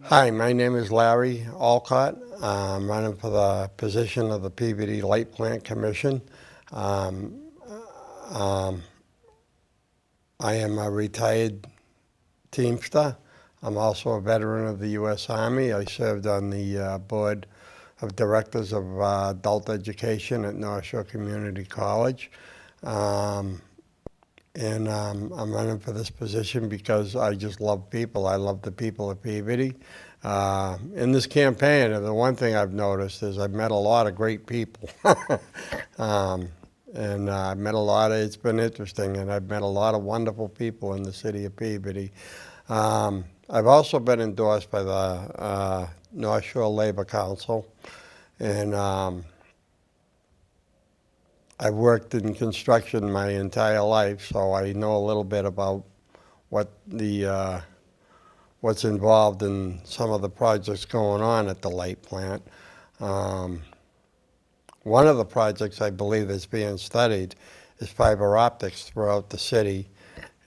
Hi, my name is Larry Alcott. I'm running for the position of the Peabody Light Plant Commission. Um, um, I am a retired Teamster. I'm also a veteran of the U.S. Army. I served on the board of directors of adult education at North Shore Community College. Um, I'm running for this position because I just love people. I love the people of Peabody. In this campaign, the one thing I've noticed is I've met a lot of great people. I've met it's been interesting, and I've met a lot of wonderful people in the city of Peabody. I've also been endorsed by the North Shore Labor Council, and I've worked in construction my entire life, so I know a little bit about what what's involved in some of the projects going on at the light plant. One of the projects I believe is being studied is fiber optics throughout the city,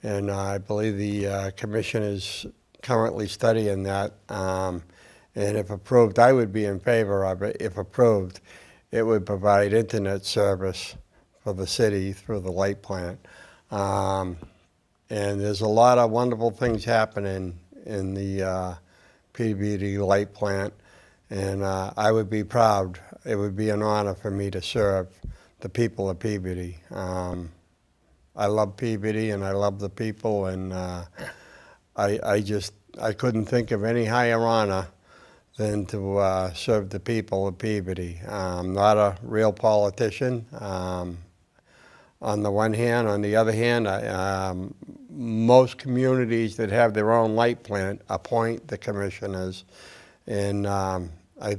and I believe the commission is currently studying that. And if approved, I would be in favor of it. If approved, it would provide internet service for the city through the light plant. And there's a lot of wonderful things happening in the Peabody light plant, and I would be proud. It would be an honor for me to serve the people of Peabody. I love Peabody and I love the people, and I couldn't think of any higher honor than to serve the people of Peabody. I'm not a real politician. On the one hand. On the other hand, most communities that have their own light plant appoint the commissioners, and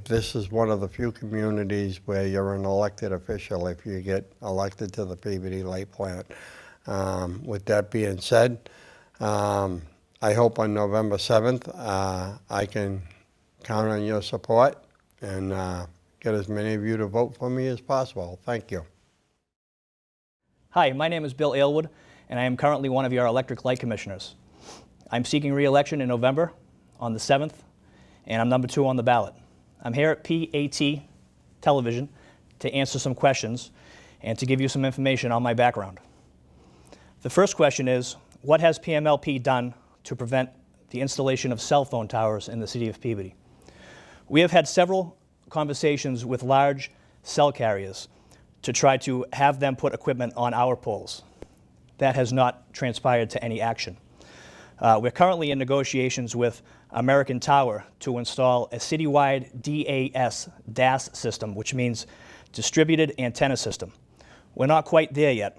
this is one of the few communities where you're an elected official if you get elected to the Peabody light plant. With that being said, I hope on November 7th I can count on your support and get as many of you to vote for me as possible. Thank you. Hi, my name is Bill Aylwood, and I am currently one of your electric light commissioners. I'm seeking re-election in November on the 7th, and I'm number 2 on the ballot. I'm here at PAT Television to answer some questions and to give you some information on my background. The first question is, what has PMLP done to prevent the installation of cell phone towers in the city of Peabody? We have had several conversations with large cell carriers to try to have them put equipment on our poles. That has not transpired to any action. We're currently in negotiations with American Tower to install a citywide DAS system, which means distributed antenna system. We're not quite there yet.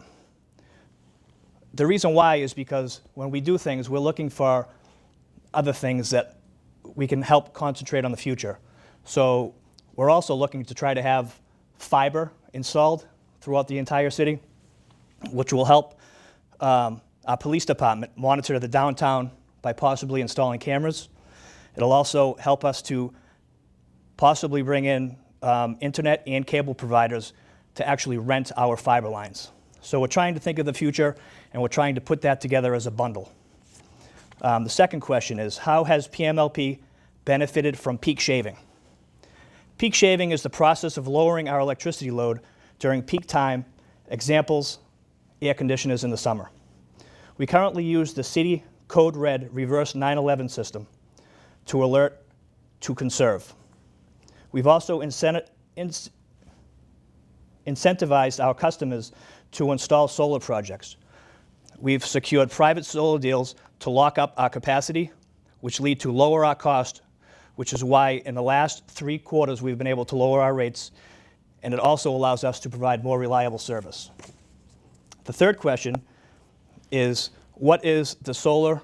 The reason why is because when we do things, we're looking for other things that we can help concentrate on the future. So we're also looking to try to have fiber installed throughout the entire city, which will help our police department monitor the downtown by possibly installing cameras. It'll also help us to possibly bring in internet and cable providers to actually rent our fiber lines. So we're trying to think of the future, and we're trying to put that together as a bundle. The second question is, how has PMLP benefited from peak shaving? Peak shaving is the process of lowering our electricity load during peak time. Examples, air conditioners in the summer. We currently use the City Code Red reverse 911 system to alert to conserve. We've also incentivized our customers to install solar projects. We've secured private solar deals to lock up our capacity, which lead to lower our cost, which is why in the last 3 quarters we've been able to lower our rates, and it also allows us to provide more reliable service. The third question is, what is the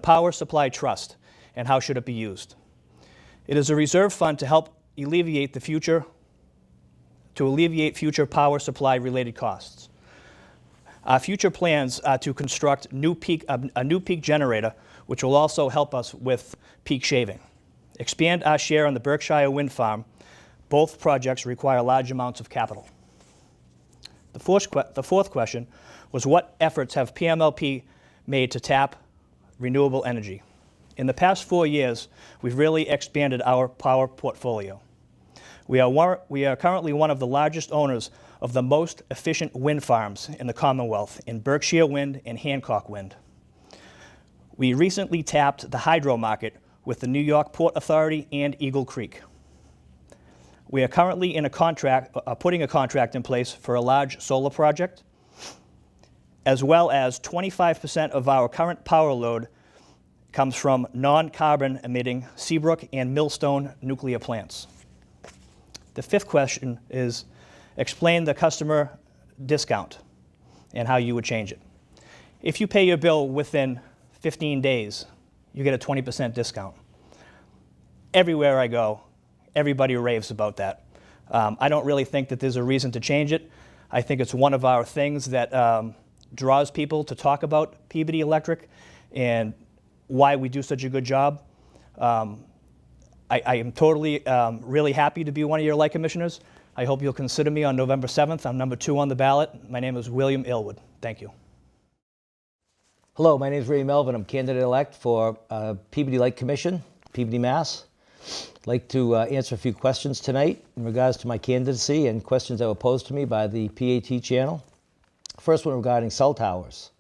Power Supply Trust, and how should it be used? It is a reserve fund to help alleviate future power supply related costs. Our future plans are to construct a new peak generator, which will also help us with peak shaving. Expand our share on the Berkshire Wind Farm. Both projects require large amounts of capital. The fourth question was, what efforts have PMLP made to tap renewable energy? In the past 4 years, we've really expanded our power portfolio. We are currently one of the largest owners of the most efficient wind farms in the Commonwealth in Berkshire Wind and Hancock Wind. We recently tapped the hydro market with the New York Port Authority and Eagle Creek. We are currently in putting a contract in place for a large solar project, as well as 25% of our current power load comes from non-carbon emitting Seabrook and Millstone nuclear plants. The fifth question is, explain the customer discount and how you would change it. If you pay your bill within 15 days, you get a 20% discount. Everywhere I go, everybody raves about that. I don't really think that there's a reason to change it. I think it's one of our things that draws people to talk about Peabody Electric and why we do such a good job. I am totally really happy to be one of your light commissioners. I hope you'll consider me on November 7th. I'm number 2 on the ballot. My name is William Aylward. Thank you. Hello, my name is Ray Melvin. I'm candidate-elect for Peabody Light Commission, Peabody, Mass. I'd like to answer a few questions tonight in regards to my candidacy and questions that were posed to me by the PAT channel. First one regarding cell towers.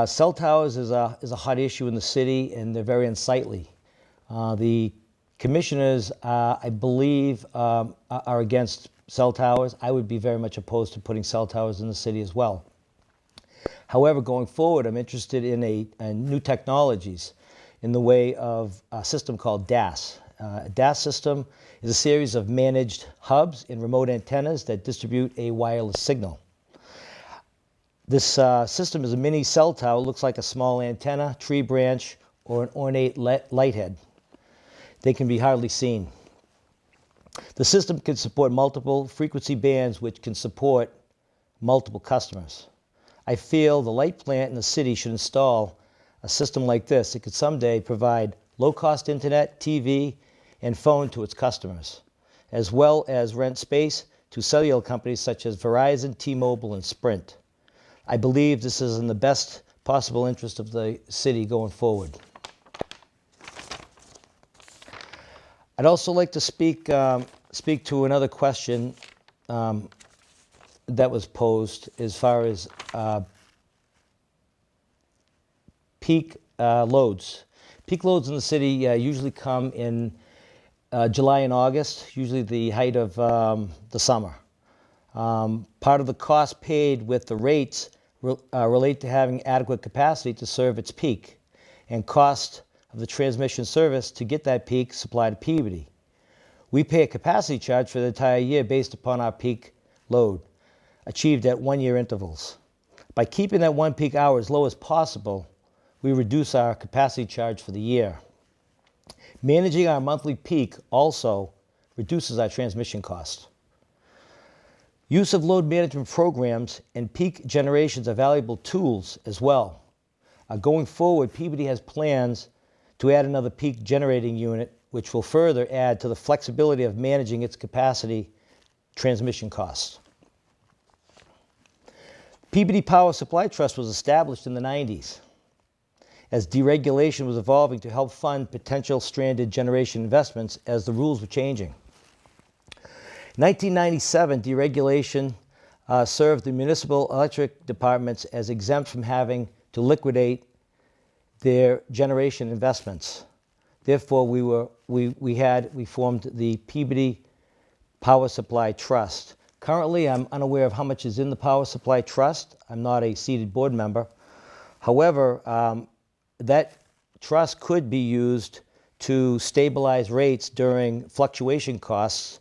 Cell towers is a hot issue in the city, and they're very unsightly. The commissioners, I believe, are against cell towers. I would be very much opposed to putting cell towers in the city as well. However, going forward, I'm interested in new technologies in the way of a system called DAS. A DAS system is a series of managed hubs and remote antennas that distribute a wireless signal. This system is a mini cell tower. It looks like a small antenna, tree branch, or an ornate light head. They can be hardly seen. The system can support multiple frequency bands, which can support multiple customers. I feel the light plant in the city should install a system like this. It could someday provide low-cost internet, TV, and phone to its customers, as well as rent space to cellular companies such as Verizon, T-Mobile, and Sprint. I believe this is in the best possible interest of the city going forward. I'd also like to speak to another question that was posed as far as peak loads. Peak loads in the city usually come in July and August, usually the height of the summer. Part of the cost paid with the rates relate to having adequate capacity to serve its peak, and cost of the transmission service to get that peak supply to Peabody. We pay a capacity charge for the entire year based upon our peak load, achieved at 1-year intervals. By keeping that one peak hour as low as possible, we reduce our capacity charge for the year. Managing our monthly peak also reduces our transmission cost. Use of load management programs and peak generations are valuable tools as well. Going forward, Peabody has plans to add another peak generating unit, which will further add to the flexibility of managing its capacity transmission costs. Peabody Power Supply Trust was established in the 90s as deregulation was evolving to help fund potential stranded generation investments as the rules were changing. In 1997, deregulation served the municipal electric departments as exempt from having to liquidate their generation investments. Therefore, we formed the Peabody Power Supply Trust. Currently, I'm unaware of how much is in the Power Supply Trust. I'm not a seated board member. However, that trust could be used to stabilize rates during fluctuation costs,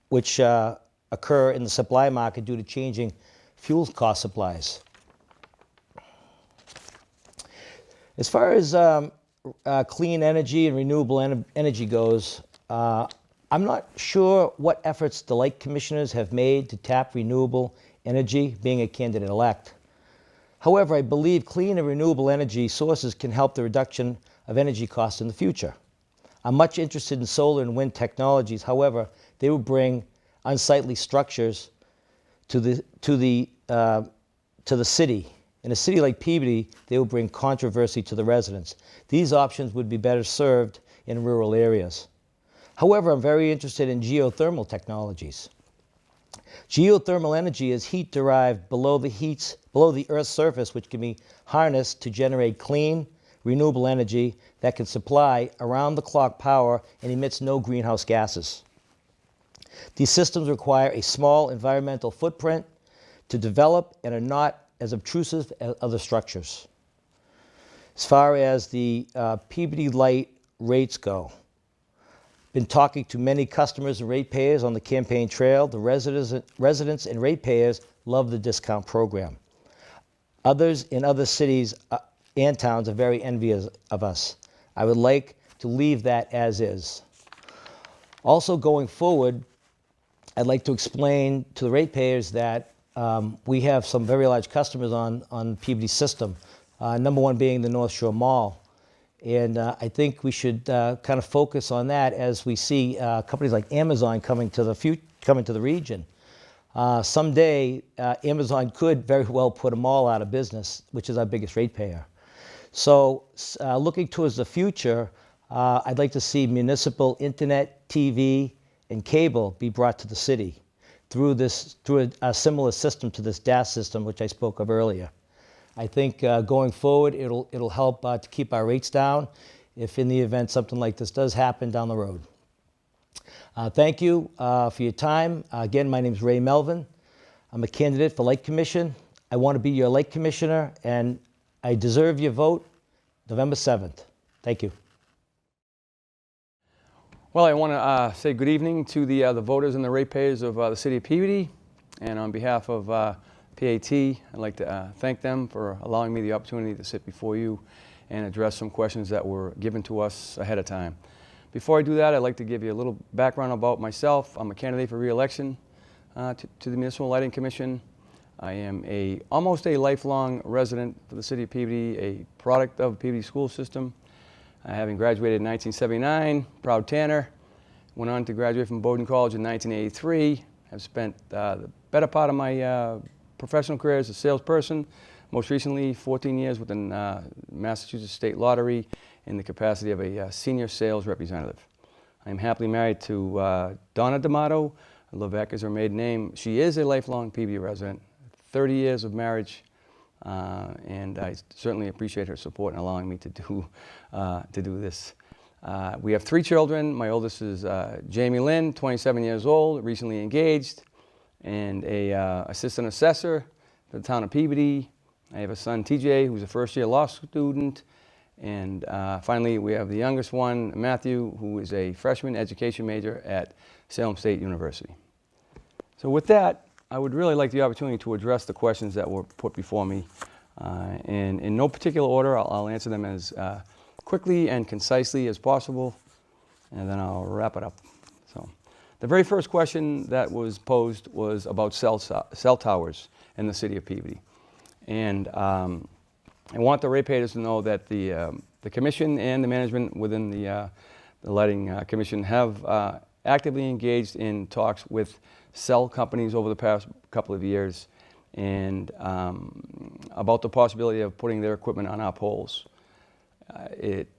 which occur in the supply market due to changing fuel cost supplies. As far as clean energy and renewable energy goes, I'm not sure what efforts the light commissioners have made to tap renewable energy, being a candidate-elect. However, I believe clean and renewable energy sources can help the reduction of energy costs in the future. I'm much interested in solar and wind technologies. However, they will bring unsightly structures to the city In a city like Peabody, they will bring controversy to the residents. These options would be better served in rural areas. However, I'm very interested in geothermal technologies. Geothermal energy is heat derived below the Earth's surface, which can be harnessed to generate clean, renewable energy that can supply around-the-clock power and emits no greenhouse gases. These systems require a small environmental footprint to develop and are not as obtrusive as other structures. As far as the Peabody Light rates go, been talking to many customers and ratepayers on the campaign trail. The residents and ratepayers love the discount program. Others in other cities and towns are very envious of us. I would like to leave that as is. Also going forward, I'd like to explain to the ratepayers that we have some very large customers on Peabody's system. Number one being the North Shore Mall. And I think we should kind of focus on that as we see companies like Amazon coming to the region. Someday, Amazon could very well put a mall out of business, which is our biggest ratepayer. So looking towards the future, I'd like to see municipal internet, TV, and cable be brought to the city through a similar system to this DAS system, which I spoke of earlier. I think going forward, it'll help to keep our rates down if in the event something like this does happen down the road. Thank you for your time. Again, my name is Ray Melvin. I'm a candidate for Light Commission. I want to be your Light Commissioner, and I deserve your vote November 7th. Thank you. Well, I want to say good evening to the voters and the ratepayers of the city of Peabody. And on behalf of PAT, I'd like to thank them for allowing me the opportunity to sit before you and address some questions that were given to us ahead of time. Before I do that, I'd like to give you a little background about myself. I'm a candidate for re-election to the Municipal Lighting Commission. I am almost a lifelong resident for the city of Peabody, a product of the Peabody school system. Having graduated in 1979, proud Tanner, went on to graduate from Bowdoin College in 1983. I've spent the better part of my professional career as a salesperson, most recently 14 years within Massachusetts State Lottery in the capacity of a senior sales representative. I am happily married to Donna D'Amato. Levesque is her maiden name. She is a lifelong Peabody resident, 30 years of marriage, and I certainly appreciate her support in allowing me to do this. We have 3 children. My oldest is Jamie Lynn, 27 years old, recently engaged, and a assistant assessor for the town of Peabody. I have a son, TJ, who's a first-year law student, and finally we have the youngest one, Matthew, who is a freshman education major at Salem State University. So with that, I would really like the opportunity to address the questions that were put before me. And in no particular order, I'll answer them as quickly and concisely as possible, and then I'll wrap it up. So, the very first question that was posed was about cell towers in the city of Peabody. And I want the ratepayers to know that the commission and the management within the Lighting Commission have actively engaged in talks with cell companies over the past couple of years and about the possibility of putting their equipment on our poles.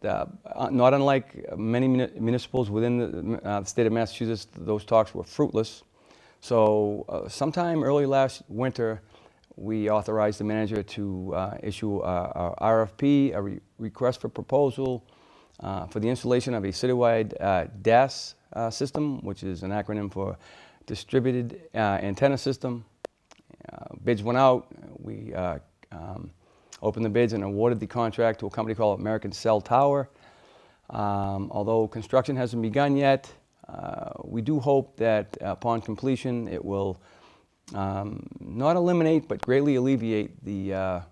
Not unlike many municipals within the state of Massachusetts, those talks were fruitless. So sometime early last winter, we authorized the manager to issue a RFP, a request for proposal, for the installation of a citywide DAS system, which is an acronym for Distributed Antenna System. Bids went out. We opened the bids and awarded the contract to a company called American Cell Tower. Although construction hasn't begun yet, we do hope that upon completion it will not eliminate but greatly alleviate the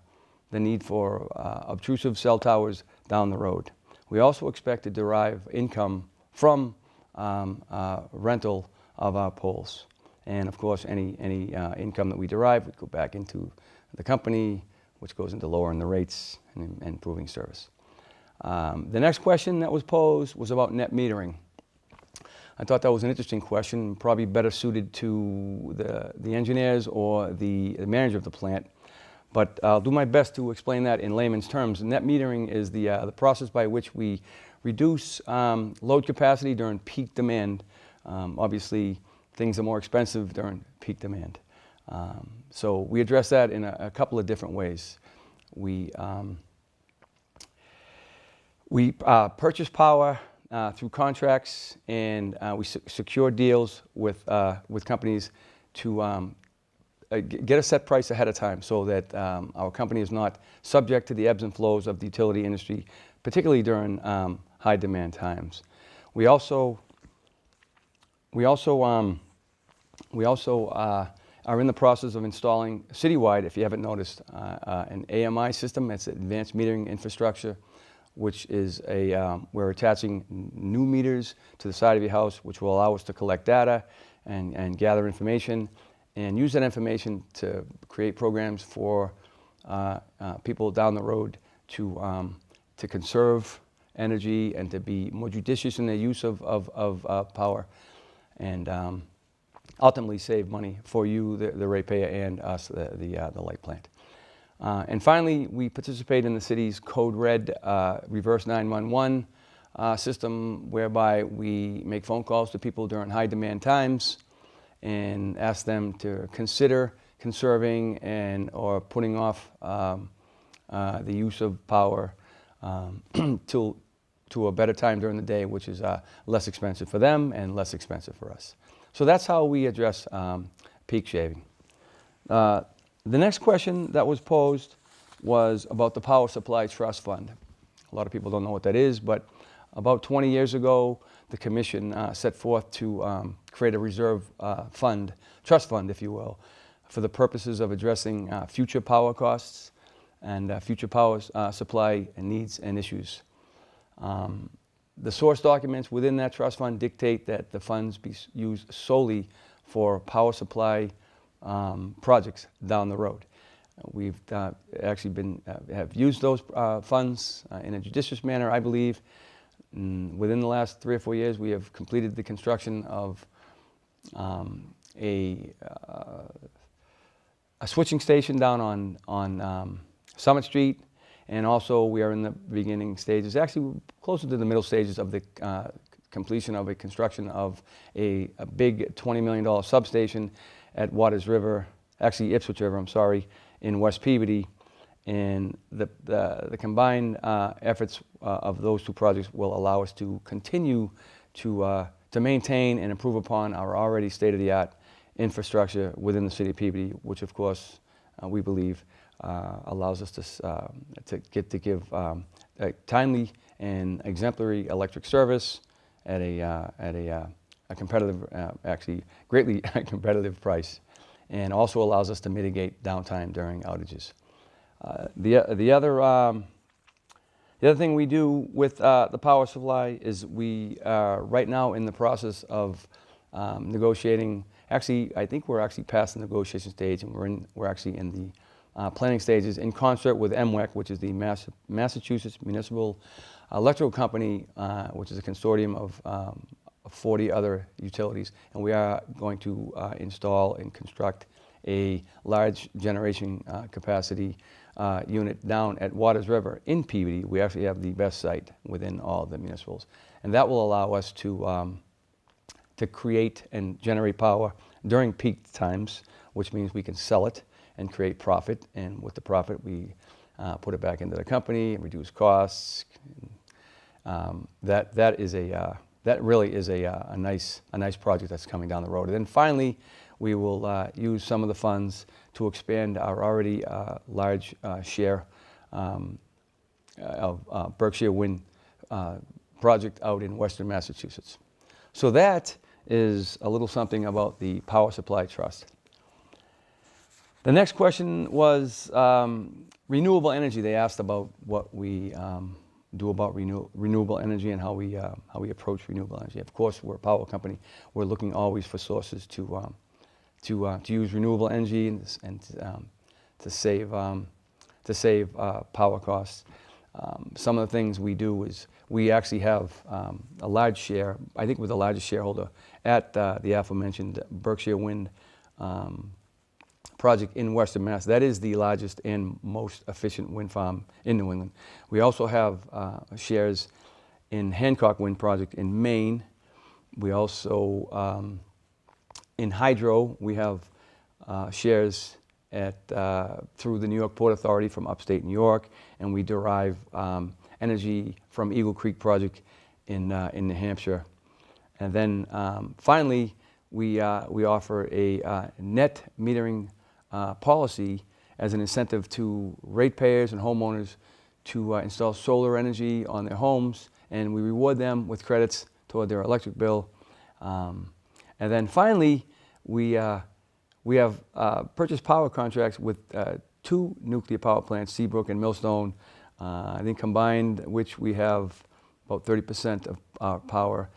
need for obtrusive cell towers down the road. We also expect to derive income from rental of our poles. And of course, any income that we derive would go back into the company, which goes into lowering the rates and improving service. The next question that was posed was about net metering. I thought that was an interesting question, probably better suited to the engineers or the manager of the plant. But I'll do my best to explain that in layman's terms. Net metering is the process by which we reduce load capacity during peak demand. Obviously, things are more expensive during peak demand. So we address that in a couple of different ways. We purchase power through contracts, and we secure deals with companies to get a set price ahead of time so that our company is not subject to the ebbs and flows of the utility industry, particularly during high demand times. We also are in the process of installing citywide, if you haven't noticed, an AMI system. It's advanced metering infrastructure, which is we're attaching new meters to the side of your house, which will allow us to collect data and gather information and use that information to create programs for people down the road to conserve energy and to be more judicious in their use of power, and ultimately save money for you, the ratepayer, and us, the light plant. And finally, we participate in the city's Code Red reverse 911 system, whereby we make phone calls to people during high demand times and ask them to consider conserving or putting off the use of power to a better time during the day, which is less expensive for them and less expensive for us. So that's how we address peak shaving. The next question that was posed was about the Power Supply Trust Fund. A lot of people don't know what that is, but about 20 years ago, the Commission set forth to create a reserve fund, trust fund, if you will, for the purposes of addressing future power costs and future power supply needs and issues. The source documents within that trust fund dictate that the funds be used solely for power supply projects down the road. We've actually have used those funds in a judicious manner, I believe. Within the last 3 or 4 years, we have completed the construction of a switching station down on Summit Street, and also we are in the beginning stages, actually closer to the middle stages of the completion of a construction of a big $20 million substation at Ipswich River, I'm sorry, in West Peabody. And the combined efforts of those two projects will allow us to continue to maintain and improve upon our already state-of-the-art infrastructure within the city of Peabody, which of course we believe allows us to give a timely and exemplary electric service at a competitive, actually greatly competitive price, and also allows us to mitigate downtime during outages. The other thing we do with the power supply is we are right now in the process of negotiating. Actually, I think we're actually past the negotiation stage, and we're actually in the planning stages in concert with MWEC, which is the Massachusetts Municipal Electrical Company, which is a consortium of 40 other utilities, and we are going to install and construct a large generation capacity unit down at Waters River in Peabody. We actually have the best site within all the municipals, and that will allow us to create and generate power during peak times, which means we can sell it and create profit, and with the profit we put it back into the company and reduce costs. That really is a nice project that's coming down the road. And then finally, we will use some of the funds to expand our already large share of Berkshire Wind project out in Western Massachusetts. So that is a little something about the Power Supply Trust. The next question was renewable energy. They asked about what we do about renewable energy and how we approach renewable energy. Of course, we're a power company. We're looking always for sources to use renewable energy and to save power costs. Some of the things we do is we actually have a large share. I think we're the largest shareholder at the aforementioned Berkshire Wind project in Western Mass. That is the largest and most efficient wind farm in New England. We also have shares in Hancock Wind Project in Maine. We also, in hydro, we have shares through the New York Port Authority from upstate New York, and we derive energy from Eagle Creek Project in New Hampshire. And then finally, we offer a net metering policy as an incentive to ratepayers and homeowners to install solar energy on their homes, and we reward them with credits toward their electric bill. And then finally, we have purchase power contracts with 2 nuclear power plants, Seabrook and Millstone. I think combined, which we have about 30% of our power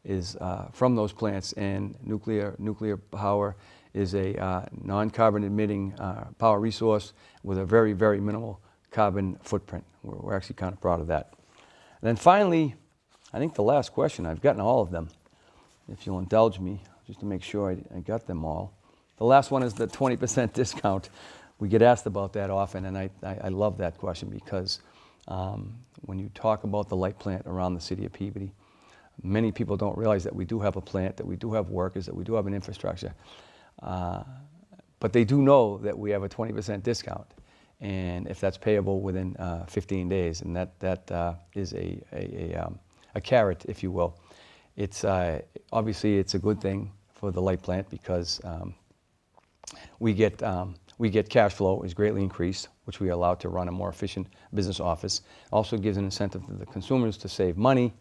is from those plants, and nuclear power is a non-carbon emitting power resource with a very, very minimal carbon footprint. We're actually kind of proud of that. And then finally, I think the last question, I've gotten all of them, if you'll indulge me, just to make sure I got them all. The last one is the 20% discount. We get asked about that often, and I love that question because when you talk about the light plant around the city of Peabody, many people don't realize that we do have a plant, that we do have workers, that we do have an infrastructure. But they do know that we have a 20% discount, and if that's payable within 15 days, and that is a carrot, if you will. It's obviously it's a good thing for the light plant because we get cash flow is greatly increased, which we are allowed to run a more efficient business office. Also gives an incentive to the consumers to save money,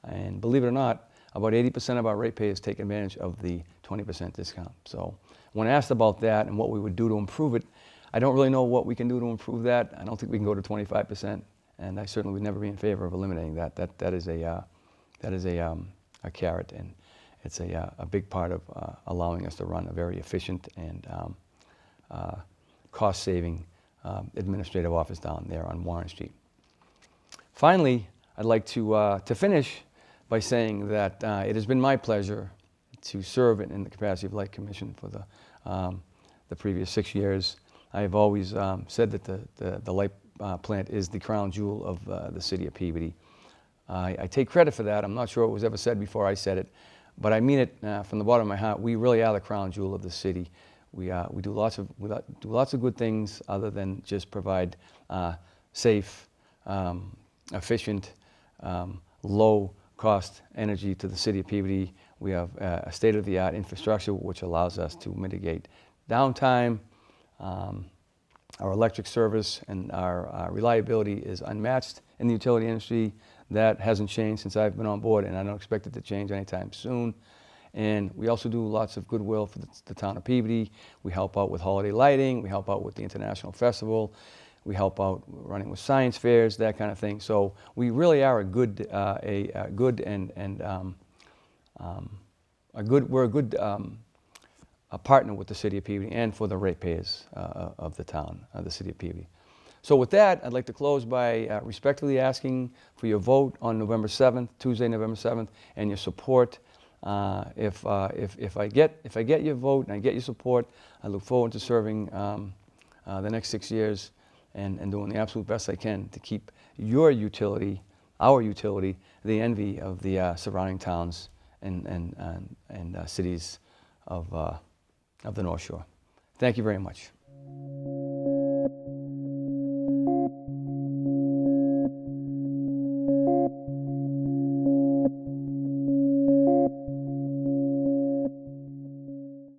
and believe it or not, about 80% of our ratepayers take advantage of the 20% discount. So when asked about that and what we would do to improve it, I don't really know what we can do to improve that. I don't think we can go to 25%, and I certainly would never be in favor of eliminating that. That is a carrot, and it's a big part of allowing us to run a very efficient and cost-saving administrative office down there on Warren Street. Finally, I'd like to finish by saying that it has been my pleasure to serve in the capacity of Light Commission for the previous 6 years. I have always said that the light plant is the crown jewel of the city of Peabody. I take credit for that. I'm not sure it was ever said before I said it, but I mean it from the bottom of my heart. We really are the crown jewel of the city. We do lots of good things other than just provide safe, efficient, low-cost energy to the city of Peabody. We have a state-of-the-art infrastructure which allows us to mitigate downtime. Our electric service and our reliability is unmatched in the utility industry. That hasn't changed since I've been on board, and I don't expect it to change anytime soon. And we also do lots of goodwill for the town of Peabody. We help out with holiday lighting. We help out with the International Festival. We help out running with science fairs, that kind of thing. So we really are a good partner with the city of Peabody and for the ratepayers of the town, the city of Peabody. So with that, I'd like to close by respectfully asking for your vote on November 7th, Tuesday, November 7th, and your support. If I get your vote and I get your support, I look forward to serving the next 6 years and doing the absolute best I can to keep your utility, our utility, the envy of the surrounding towns and cities of the North Shore. Thank you very much.